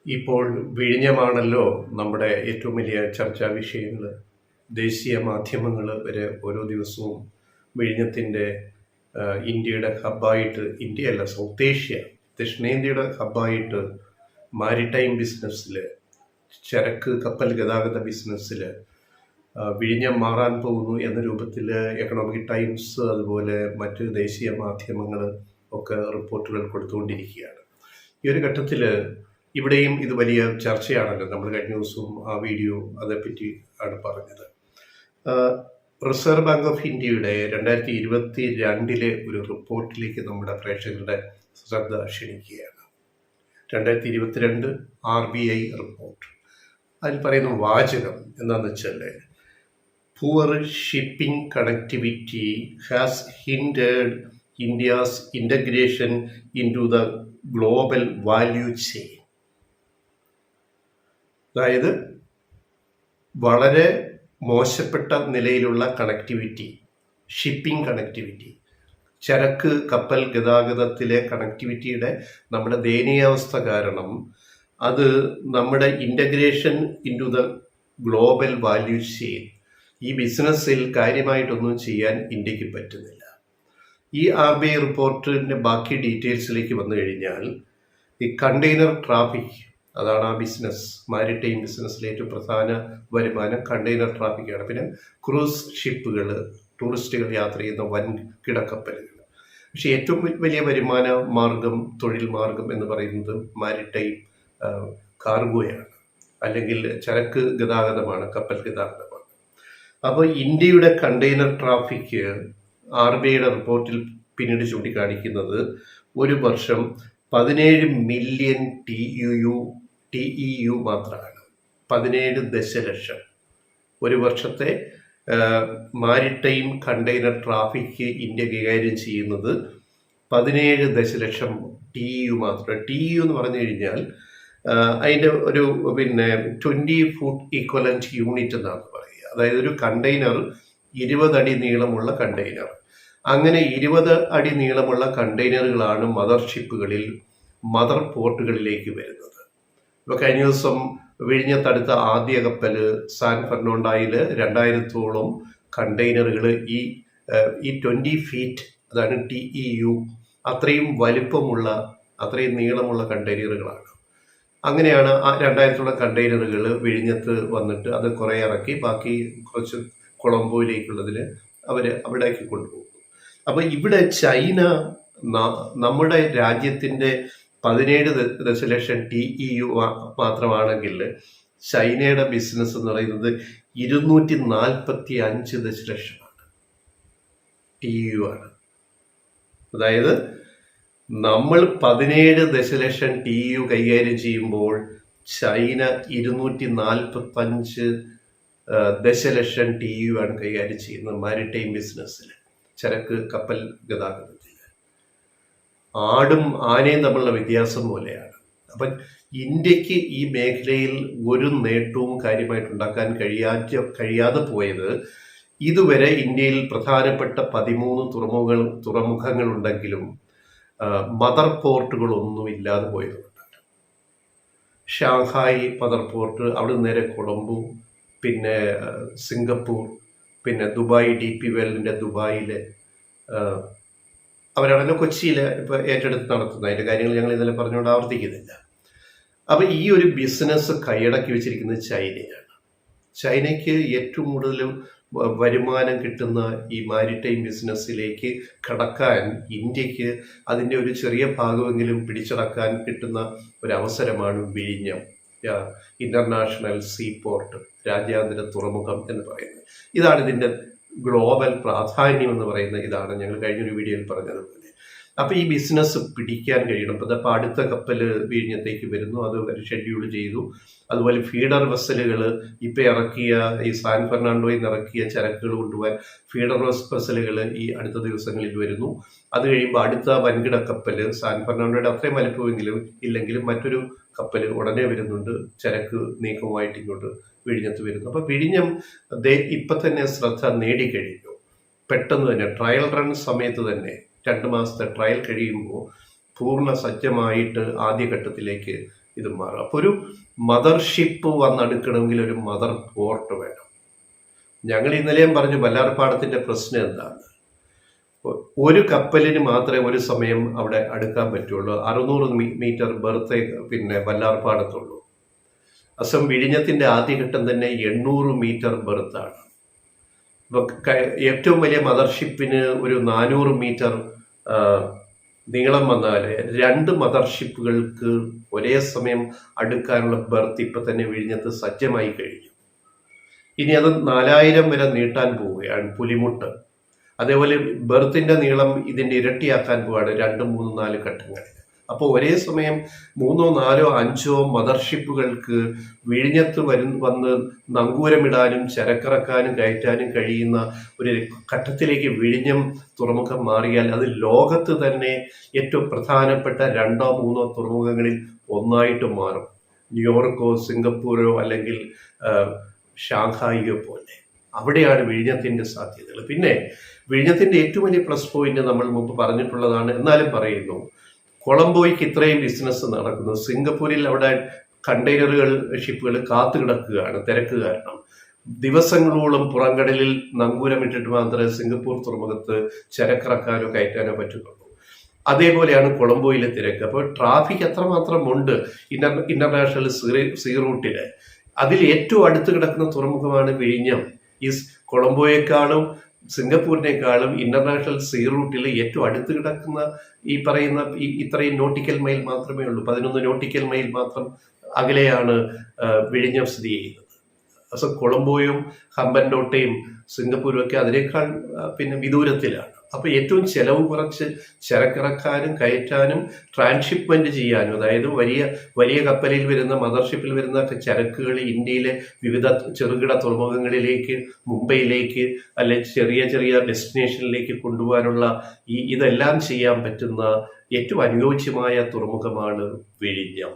ഇപ്പോൾ വിഴിഞ്ഞമാണല്ലോ നമ്മുടെ ഏറ്റവും വലിയ ചർച്ചാ വിഷയങ്ങൾ. ദേശീയ മാധ്യമങ്ങൾ വരെ ഓരോ ദിവസവും വിഴിഞ്ഞത്തിൻ്റെ ഇന്ത്യയുടെ ഹബ്ബായിട്ട്, ഇന്ത്യയല്ല സൗത്ത് ഏഷ്യ, ദക്ഷിണേന്ത്യയുടെ ഹബ്ബായിട്ട് മാരിടൈം ബിസിനസ്സിൽ, ചരക്ക് കപ്പൽ ഗതാഗത ബിസിനസ്സിൽ വിഴിഞ്ഞം മാറാൻ പോകുന്നു എന്ന രൂപത്തിൽ എക്കണോമിക് ടൈംസ് അതുപോലെ മറ്റ് ദേശീയ മാധ്യമങ്ങൾ ഒക്കെ റിപ്പോർട്ടുകൾ കൊടുത്തുകൊണ്ടിരിക്കുകയാണ്. ഈ ഒരു ഘട്ടത്തിൽ ഇവിടെയും ഇത് വലിയ ചർച്ചയാണല്ലോ. നമ്മൾ കഴിഞ്ഞ ദിവസവും ആ വീഡിയോ അതേപ്പറ്റി ആണ് പറഞ്ഞത്. റിസർവ് ബാങ്ക് ഓഫ് ഇന്ത്യയുടെ 2022 ഒരു റിപ്പോർട്ടിലേക്ക് നമ്മുടെ പ്രേക്ഷകരുടെ ശ്രദ്ധ ക്ഷണിക്കുകയാണ്. 2022 RBI റിപ്പോർട്ട്. അതിൽ പറയുന്ന വാചകം എന്താണെന്ന് വെച്ചാൽ, poor shipping connectivity has hindered India's integration into the global value chain. അതായത് വളരെ മോശപ്പെട്ട നിലയിലുള്ള കണക്ടിവിറ്റി, ഷിപ്പിംഗ് കണക്ടിവിറ്റി, ചരക്ക് കപ്പൽ ഗതാഗതത്തിലെ കണക്ടിവിറ്റിയുടെ നമ്മുടെ ദയനീയാവസ്ഥ കാരണം അത് നമ്മുടെ integration into the global value chain, ഈ ബിസിനസ്സിൽ കാര്യമായിട്ടൊന്നും ചെയ്യാൻ ഇന്ത്യക്ക് പറ്റുന്നില്ല. ഈ RBI റിപ്പോർട്ടിൻ്റെ ബാക്കി ഡീറ്റെയിൽസിലേക്ക് വന്നു കഴിഞ്ഞാൽ, ഈ കണ്ടെയ്നർ ട്രാഫിക്, അതാണ് ആ ബിസിനസ്, മാരിടൈം ബിസിനസ്സിലെ ഏറ്റവും പ്രധാന വരുമാനം കണ്ടെയ്നർ ട്രാഫിക്കാണ്. പിന്നെ ക്രൂസ് ഷിപ്പുകൾ, ടൂറിസ്റ്റുകൾ യാത്ര ചെയ്യുന്ന വൻകിട കപ്പലുകൾ. പക്ഷെ ഏറ്റവും വലിയ വരുമാന മാർഗം, തൊഴിൽ മാർഗം എന്ന് പറയുന്നത് മാരിടൈം കാർഗോയാണ്, അല്ലെങ്കിൽ ചരക്ക് ഗതാഗതമാണ്, കപ്പൽ ഗതാഗതമാണ്. അപ്പോൾ ഇന്ത്യയുടെ കണ്ടെയ്നർ ട്രാഫിക്ക് RBIയുടെ റിപ്പോർട്ടിൽ പിന്നീട് ചൂണ്ടിക്കാണിക്കുന്നത് ഒരു വർഷം 17 മില്യൺ TEU മാത്രമാണ്. 17 ദശലക്ഷം ഒരു വർഷത്തെ മാരിടൈം കണ്ടെയ്നർ ട്രാഫിക് ഇന്ത്യ കൈകാര്യം ചെയ്യുന്നത് 17 ദശലക്ഷം TEU മാത്രം. TEU എന്ന് പറഞ്ഞു കഴിഞ്ഞാൽ അതിൻ്റെ ഒരു 20 ഫുട്ട് ഈക്വലന്റ് യൂണിറ്റ് എന്നാണ് പറയുക. അതായത് ഒരു കണ്ടെയ്നർ 20 അടി നീളമുള്ള കണ്ടെയ്നർ. അങ്ങനെ 20 അടി നീളമുള്ള കണ്ടെയ്നറുകളാണ് മദർഷിപ്പുകളിൽ, മദർ പോർട്ടുകളിലേക്ക് വരുന്നത്. ഇപ്പോൾ കഴിഞ്ഞ ദിവസം വിഴിഞ്ഞത്തടുത്ത ആദ്യ കപ്പൽ സാൻ ഫെർണാണ്ടോയിൽ 2000-ഓളം കണ്ടെയ്നറുകൾ ഈ 20 ഫീറ്റ്, അതാണ് TEU, അത്രയും വലിപ്പമുള്ള, അത്രയും നീളമുള്ള കണ്ടെയ്നറുകളാണ്. അങ്ങനെയാണ് ആ 2000-ഓളം കണ്ടെയ്നറുകൾ വിഴിഞ്ഞത്ത് വന്നിട്ട് അത് കുറേ ഇറക്കി ബാക്കി കുറച്ച് കൊളംബോയിലേക്കുള്ളതിന് അവിടേക്ക് കൊണ്ടുപോകും. അപ്പോൾ ഇവിടെ ചൈന നമ്മുടെ രാജ്യത്തിൻ്റെ 17 ദശലക്ഷം TEU മാത്രമാണെങ്കിൽ ചൈനയുടെ ബിസിനസ് എന്ന് പറയുന്നത് 245 ദശലക്ഷമാണ് TEU ആണ്. അതായത് നമ്മൾ 17 ദശലക്ഷം TEU കൈകാര്യം ചെയ്യുമ്പോൾ ചൈന 245 ദശലക്ഷം TEU ആണ് കൈകാര്യം ചെയ്യുന്നത് മാരിടൈം ബിസിനസ്സിൽ, ചരക്ക് കപ്പൽ ഗതാഗതത്തിൽ. ആടും ആനയും തമ്മിലുള്ള വ്യത്യാസം പോലെയാണ്. അപ്പം ഇന്ത്യക്ക് ഈ മേഖലയിൽ ഒരു നേട്ടവും കാര്യമായിട്ടുണ്ടാക്കാൻ കഴിയാതെ പോയത്, ഇതുവരെ ഇന്ത്യയിൽ പ്രധാനപ്പെട്ട 13 തുറമുഖങ്ങളുണ്ടെങ്കിലും മദർ പോർട്ടുകളൊന്നും ഇല്ലാതെ പോയതുകൊണ്ടാണ്. ഷാങ്ഹായ് മദർ പോർട്ട്, അവിടെ നേരെ കൊളംബോ, പിന്നെ സിംഗപ്പൂർ, പിന്നെ ദുബായ്, DP വേൾഡിൻ്റെ ദുബായിൽ, അവരാണല്ലോ കൊച്ചിയിൽ ഇപ്പോൾ ഏറ്റെടുത്ത് നടത്തുന്നത്. അതിൻ്റെ കാര്യങ്ങൾ ഞങ്ങൾ ഇന്നലെ പറഞ്ഞുകൊണ്ട് ആവർത്തിക്കുന്നില്ല. അപ്പോൾ ഈ ഒരു ബിസിനസ് കൈയടക്കി വെച്ചിരിക്കുന്നത് ചൈനയാണ്. ചൈനയ്ക്ക് ഏറ്റവും കൂടുതൽ വരുമാനം കിട്ടുന്ന ഈ മാരിടൈം ബിസിനസ്സിലേക്ക് കടക്കാൻ ഇന്ത്യക്ക് അതിൻ്റെ ഒരു ചെറിയ ഭാഗമെങ്കിലും പിടിച്ചടക്കാൻ കിട്ടുന്ന ഒരവസരമാണ് വിഴിഞ്ഞം ഇൻ്റർനാഷണൽ സീ പോർട്ട്, രാജ്യാന്തര തുറമുഖം എന്ന് പറയുന്നത്. ഇതാണ് ഇതിൻ്റെ ഗ്ലോബൽ പ്രാധാന്യം എന്ന് പറയുന്നത്. ഇതാണ് ഞങ്ങൾ കഴിഞ്ഞൊരു വീഡിയോയിൽ പറഞ്ഞതുപോലെ. അപ്പോൾ ഈ ബിസിനസ് പിടിക്കാൻ കഴിയണം. അപ്പോൾ അടുത്ത കപ്പൽ വിഴിഞ്ഞത്തേക്ക് വരുന്നു, അത് ഷെഡ്യൂൾ ചെയ്തു. അതുപോലെ ഫീഡർ വെസലുകൾ ഇപ്പോൾ ഇറക്കിയ, ഈ സാൻ ഫെർണാണ്ടോയിൽ നിന്ന് ഇറക്കിയ ചരക്കുകൾ കൊണ്ടുപോകാൻ ഫീഡർ വെസലുകൾ ഈ അടുത്ത ദിവസങ്ങളിൽ വരുന്നു. അത് കഴിയുമ്പോൾ അടുത്ത വൻകിട കപ്പൽ, സാൻ ഫെർണാണ്ടോയുടെ അത്രയും വലിപ്പമെങ്കിലും ഇല്ലെങ്കിലും മറ്റൊരു കപ്പൽ ഉടനെ വരുന്നുണ്ട്, ചരക്ക് നീക്കവുമായിട്ട് ഇങ്ങോട്ട് വിഴിഞ്ഞത്ത് വരുന്നു. അപ്പോൾ വിഴിഞ്ഞം ഇപ്പം തന്നെ ശ്രദ്ധ നേടിക്കഴിഞ്ഞു. പെട്ടെന്ന് തന്നെ ട്രയൽ റൺ സമയത്ത് തന്നെ 2 മാസത്തെ ട്രയൽ കഴിയുമ്പോൾ പൂർണ്ണ സജ്ജമായിട്ട് ആദ്യഘട്ടത്തിലേക്ക് ഇത് മാറും. അപ്പോൾ ഒരു മദർഷിപ്പ് വന്നെടുക്കണമെങ്കിൽ ഒരു മദർ പോർട്ട് വേണം. ഞങ്ങൾ ഇന്നലെയും പറഞ്ഞു വല്ലാർപാടത്തിൻ്റെ പ്രശ്നം എന്താണ്. ഒരു കപ്പലിന് മാത്രമേ ഒരു സമയം അവിടെ അടുക്കാൻ പറ്റുള്ളൂ. 600 മീറ്റർ ബർത്തേ വല്ലാർപാടത്തുള്ളൂ. അസം വിഴിഞ്ഞത്തിൻ്റെ ആദ്യഘട്ടം തന്നെ 800 മീറ്റർ ബർത്താണ്. അപ്പോൾ ഏറ്റവും വലിയ മദർഷിപ്പിന് ഒരു 400 മീറ്റർ നീളം വന്നാൽ 2 മദർഷിപ്പുകൾക്ക് ഒരേ സമയം അടുക്കാനുള്ള ബർത്ത് ഇപ്പം തന്നെ വിഴിഞ്ഞത്ത് സജ്ജമായി കഴിഞ്ഞു. ഇനി അത് 4000 വരെ നീട്ടാൻ പോവുകയാണ് പുലിമുട്ട്. അതേപോലെ ബർത്തിൻ്റെ നീളം ഇതിൻ്റെ ഇരട്ടിയാക്കാൻ പോവുകയാണ് 2, 3, 4 ഘട്ടങ്ങളിൽ. അപ്പോൾ ഒരേ സമയം 3, 4, 5 മദർഷിപ്പുകൾക്ക് വിഴിഞ്ഞത്ത് വന്ന് നങ്കൂരമിടാനും ചരക്കിറക്കാനും കയറ്റാനും കഴിയുന്ന ഒരു ഘട്ടത്തിലേക്ക് വിഴിഞ്ഞം തുറമുഖം മാറിയാൽ അത് ലോകത്ത് തന്നെ ഏറ്റവും പ്രധാനപ്പെട്ട 2, 3 തുറമുഖങ്ങളിൽ ഒന്നായിട്ട് മാറും. ന്യൂയോർക്കോ സിംഗപ്പൂരോ അല്ലെങ്കിൽ ഷാങ്ഹായിയോ പോലെ. അവിടെയാണ് വിഴിഞ്ഞത്തിൻ്റെ സാധ്യതകൾ. പിന്നെ വിഴിഞ്ഞത്തിൻ്റെ ഏറ്റവും വലിയ പ്ലസ് പോയിന്റ് നമ്മൾ മുമ്പ് പറഞ്ഞിട്ടുള്ളതാണ്, എന്നാലും പറയുന്നു. കൊളംബോയ്ക്ക് ഇത്രയും ബിസിനസ് നടക്കുന്നു. സിംഗപ്പൂരിൽ അവിടെ കണ്ടെയ്നറുകൾ ഷിപ്പുകൾ കാത്തു കിടക്കുകയാണ് തിരക്ക് കാരണം. ദിവസങ്ങളോളം പുറംകടലിൽ നങ്കൂരമിട്ടിട്ട് മാത്രമേ സിംഗപ്പൂർ തുറമുഖത്ത് ചരക്കിറക്കാനോ കയറ്റാനോ പറ്റുന്നുള്ളൂ. അതേപോലെയാണ് കൊളംബോയിലെ തിരക്ക്. അപ്പോൾ ട്രാഫിക് അത്രമാത്രം ഉണ്ട് ഇന്റർനാഷണൽ സീ റൂട്ടില്. അതിൽ ഏറ്റവും അടുത്ത് കിടക്കുന്ന തുറമുഖമാണ് വിഴിഞ്ഞം. ഈ കൊളംബോയെക്കാളും സിംഗപ്പൂരിനേക്കാളും ഇന്റർനാഷണൽ സീ റൂട്ടിൽ ഏറ്റവും അടുത്ത് കിടക്കുന്ന ഈ പറയുന്ന ഇത്രയും നോട്ടിക്കൽ മൈൽ മാത്രമേ ഉള്ളൂ. 11 നോട്ടിക്കൽ മൈൽ മാത്രം അകലെയാണ് വിഴിഞ്ഞം സ്ഥിതി ചെയ്യുന്നത്. സോ കൊളംബോയും ഹമ്പൻടോട്ടയും സിംഗപ്പൂരും ഒക്കെ അതിനേക്കാൾ വിദൂരത്തിലാണ്. അപ്പോൾ ഏറ്റവും ചെലവ് കുറച്ച് ചരക്കിറക്കാനും കയറ്റാനും ട്രാൻസ്ഷിപ്മെന്റ് ചെയ്യാനും, അതായത് വലിയ കപ്പലിൽ വരുന്ന മദർഷിപ്പിൽ വരുന്ന ചരക്കുകൾ ഇന്ത്യയിലെ വിവിധ ചെറുകിട തുറമുഖങ്ങളിലേക്ക്, മുംബൈയിലേക്ക് അല്ലെങ്കിൽ ചെറിയ ഡെസ്റ്റിനേഷനിലേക്ക് കൊണ്ടുപോകാനുള്ള ഇതെല്ലാം ചെയ്യാൻ പറ്റുന്ന ഏറ്റവും അനുയോജ്യമായ തുറമുഖമാണ് വിഴിഞ്ഞം.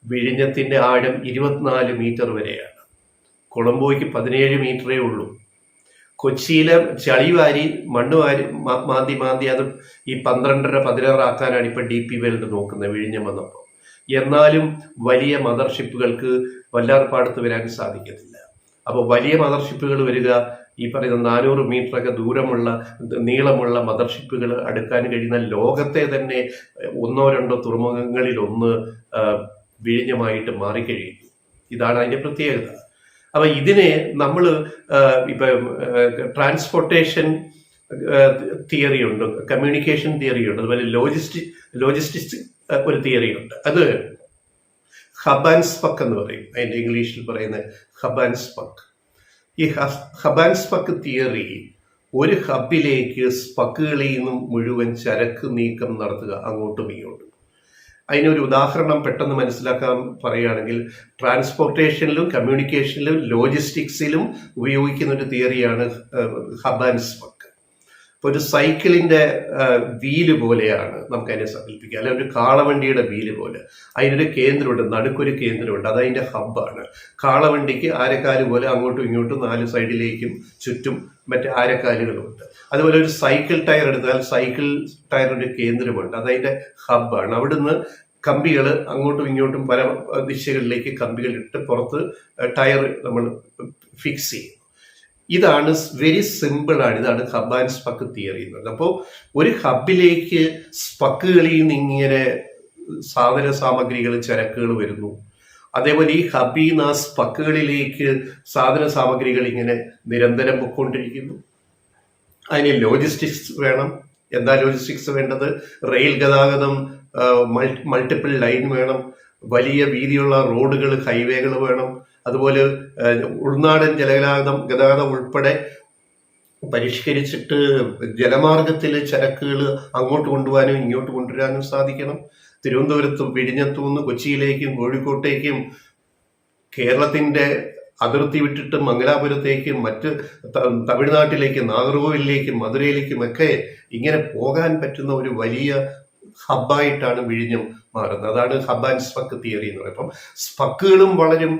വിഴിഞ്ഞത്തിന്റെ ആഴം 24 മീറ്റർ വരെയാണ്. കൊളംബോയ്ക്ക് 17 മീറ്ററേ ഉള്ളൂ. കൊച്ചിയിലെ ചളിവാരി മണ്ണ് മാന്തി അത് ഈ 12.5, 16 ആക്കാനാണ് ഇപ്പം DP വേൾഡ് നോക്കുന്നത് വിഴിഞ്ഞം വന്നപ്പോൾ. എന്നാലും വലിയ മദർഷിപ്പുകൾക്ക് വല്ലാർപാടത്ത് വരാൻ സാധിക്കത്തില്ല. അപ്പോൾ വലിയ മദർഷിപ്പുകൾ വരിക ഈ പറയുന്ന 400 മീറ്ററൊക്കെ നീളമുള്ള മദർഷിപ്പുകൾ അടുക്കാൻ കഴിയുന്ന ലോകത്തെ തന്നെ 1, 2 തുറമുഖങ്ങളിൽ ഒന്ന് വിഴിഞ്ഞമായിട്ട് മാറിക്കഴിയുന്നു. ഇതാണ് അതിൻ്റെ പ്രത്യേകത. അപ്പൊ ഇതിനെ നമ്മൾ ട്രാൻസ്പോർട്ടേഷൻ തിയറി ഉണ്ട്, കമ്മ്യൂണിക്കേഷൻ തിയറി ഉണ്ട്, അതുപോലെ ലോജിസ്റ്റിക്സ് ഒരു തിയറി ഉണ്ട്. അത് ഹബ് ആൻഡ് സ്പക്ക് എന്ന് പറയും. അതിന്റെ ഇംഗ്ലീഷിൽ പറയുന്ന ഹബ് ആൻഡ് സ്പക്ക്. ഈ ഹബ് ആൻഡ് സ്പക്ക് തിയറി ഒരു ഹബിലേക്ക് സ്പക്കുകളിൽ നിന്നും മുഴുവൻ ചരക്ക് നീക്കം നടത്തുക, അങ്ങോട്ടും ഇങ്ങോട്ടും. അതിനൊരു ഉദാഹരണം പെട്ടെന്ന് മനസ്സിലാക്കാൻ പറയുകയാണെങ്കിൽ ട്രാൻസ്പോർട്ടേഷനിലും കമ്മ്യൂണിക്കേഷനിലും ലോജിസ്റ്റിക്സിലും ഉപയോഗിക്കുന്ന ഒരു തിയറിയാണ് ഹബ് ആൻഡ് സ്പക്ക്. ഇപ്പോൾ ഒരു സൈക്കിളിന്റെ വീല് പോലെയാണ് നമുക്കതിനെ സങ്കല്പിക്കുക, അല്ലെങ്കിൽ ഒരു കാളവണ്ടിയുടെ വീല് പോലെ. അതിനൊരു കേന്ദ്രമുണ്ട്, നടുക്കൊരു കേന്ദ്രമുണ്ട്, അതതിൻ്റെ ഹബ്ബാണ്. കാളവണ്ടിക്ക് ആരക്കാല് പോലെ അങ്ങോട്ടും ഇങ്ങോട്ടും 4 സൈഡിലേക്കും ചുറ്റും മറ്റ് ആരക്കാലുകളുണ്ട്. അതുപോലെ ഒരു സൈക്കിൾ ടയർ എടുത്താൽ സൈക്കിൾ ടയറിന്റെ കേന്ദ്രമുണ്ട്, അതതിൻ്റെ ഹബ്ബാണ്. അവിടുന്ന് കമ്പികൾ അങ്ങോട്ടും ഇങ്ങോട്ടും പല ദിശകളിലേക്ക് കമ്പികൾ ഇട്ട് പുറത്ത് ടയർ നമ്മൾ ഫിക്സ് ചെയ്യും. ഇതാണ് വെരി സിമ്പിൾ ആണ്. ഇതാണ് ഹബ് ആൻഡ് സ്പക്ക് തിയറി എന്ന് പറയുന്നത്. അപ്പോൾ ഒരു ഹബിലേക്ക് സ്പക്കുകളിൽ നിന്ന് ഇങ്ങനെ സാധന സാമഗ്രികൾ ചരക്കുകൾ വരുന്നു. അതേപോലെ ഈ ഹബിൽ നിന്ന് ആ സ്പക്കുകളിലേക്ക് സാധന സാമഗ്രികൾ ഇങ്ങനെ നിരന്തരം പൊയ്ക്കൊണ്ടിരിക്കുന്നു. അതിന് ലോജിസ്റ്റിക്സ് വേണം. എന്താ ലോജിസ്റ്റിക്സ് വേണ്ടത്? റെയിൽ ഗതാഗതം, മൾട്ടിപ്പിൾ ലൈൻ വേണം, വലിയ വീതിയുള്ള റോഡുകൾ, ഹൈവേകൾ വേണം. അതുപോലെ ഉൾനാടൻ ഗതാഗതം ഉൾപ്പെടെ പരിഷ്കരിച്ചിട്ട് ജലമാർഗത്തിൽ ചരക്കുകൾ അങ്ങോട്ട് കൊണ്ടുപോകാനും ഇങ്ങോട്ട് കൊണ്ടുവരാനും സാധിക്കണം. തിരുവനന്തപുരത്തും വിഴിഞ്ഞത്തും നിന്ന് കൊച്ചിയിലേക്കും കോഴിക്കോട്ടേക്കും കേരളത്തിന്റെ അതിർത്തി വിട്ടിട്ട് മംഗലാപുരത്തേക്കും മറ്റ് തമിഴ്നാട്ടിലേക്കും നാഗർകോവിലേക്കും മധുരയിലേക്കും ഒക്കെ ഇങ്ങനെ പോകാൻ പറ്റുന്ന ഒരു വലിയ ഹബ്ബായിട്ടാണ് വിഴിഞ്ഞം മാറുന്നത്. അതാണ് ഹബ് ആൻഡ് സ്പക്ക് തിയറി എന്ന് പറയുന്നത്. അപ്പം സ്പക്കുകളും വളരും.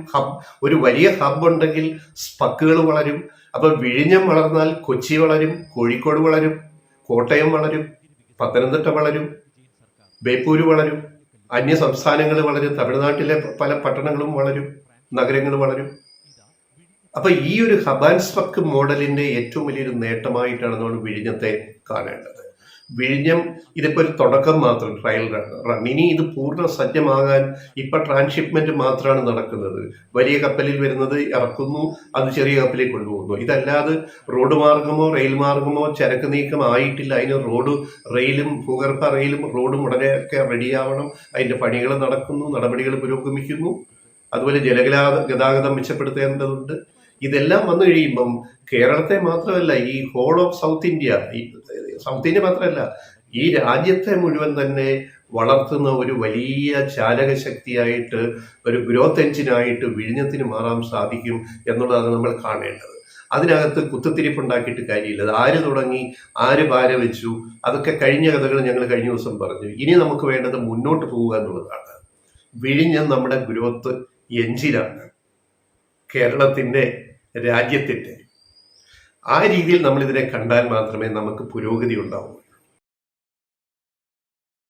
ഒരു വലിയ ഹബ് ഉണ്ടെങ്കിൽ സ്പക്കുകളും വളരും. അപ്പൊ വിഴിഞ്ഞം വളർന്നാൽ കൊച്ചി വളരും, കോഴിക്കോട് വളരും, കോട്ടയം വളരും, പത്തനംതിട്ട വളരും, ബേപ്പൂര് വളരും. അന്യ സംസ്ഥാനങ്ങൾ വളരും, തമിഴ്നാട്ടിലെ പല പട്ടണങ്ങളും വളരും, നഗരങ്ങൾ വളരും. അപ്പൊ ഈ ഒരു ഹബ് ആൻഡ് സ്പക്ക് മോഡലിന്റെ ഏറ്റവും വലിയൊരു നേട്ടമായിട്ടാണ് നമ്മൾ വിഴിഞ്ഞത്തെ കാണേണ്ടത്. വിഴിഞ്ഞം ഇതിപ്പോ ഒരു തുടക്കം മാത്രം, ട്രയൽ റൺ. ഇനി ഇത് പൂർണ്ണ സജ്ജമാകാൻ ഇപ്പൊ ട്രാൻസ്ഷിപ്മെന്റ് മാത്രമാണ് നടക്കുന്നത്. വലിയ കപ്പലിൽ വരുന്നത് ഇറക്കുന്നു, അത് ചെറിയ കപ്പലിൽ കൊണ്ടുപോകുന്നു. ഇതല്ലാതെ റോഡ് മാർഗമോ റെയിൽ മാർഗമോ ചരക്ക് നീക്കം ആയിട്ടില്ല. അതിന് റോഡ്, റെയിലും ഭൂഗർഭ റെയിലും റോഡും ഉടനെയൊക്കെ റെഡിയാവണം. അതിന്റെ പണികൾ നടക്കുന്നു, നടപടികൾ പുരോഗമിക്കുന്നു. അതുപോലെ ഗതാഗതം മെച്ചപ്പെടുത്തേണ്ടതുണ്ട്. ഇതെല്ലാം വന്നു കഴിയുമ്പം കേരളത്തെ മാത്രമല്ല, ഈ ഹോൾ ഓഫ് സൗത്ത് ഇന്ത്യ, ഈ സൗത്ത് ഇന്ത്യ മാത്രമല്ല, ഈ രാജ്യത്തെ മുഴുവൻ തന്നെ വളർത്തുന്ന ഒരു വലിയ ചാലകശക്തിയായിട്ട്, ഒരു ഗ്രോത്ത് എഞ്ചിനായിട്ട് വിഴിഞ്ഞത്തിന് മാറാൻ സാധിക്കും എന്നുള്ളതാണ് നമ്മൾ കാണേണ്ടത്. അതിനകത്ത് കുത്തിത്തിരിപ്പുണ്ടാക്കിയിട്ട് കാര്യമില്ല. അത് ആര് തുടങ്ങി, ആര് പാര വെച്ചു, അതൊക്കെ കഴിഞ്ഞ കഥകൾ ഞങ്ങൾ കഴിഞ്ഞ ദിവസം പറഞ്ഞു. ഇനി നമുക്ക് വേണ്ടത് മുന്നോട്ട് പോവുക എന്നുള്ളതാണ്. വിഴിഞ്ഞം നമ്മുടെ ഗ്രോത്ത് എഞ്ചിനാണ്, കേരളത്തിൻ്റെ, രാജ്യത്തിൻ്റെ. ആ രീതിയിൽ നമ്മൾ ഇതിനെ കണ്ടാൽ മാത്രമേ നമുക്ക് പുരോഗതി ഉണ്ടാവൂ.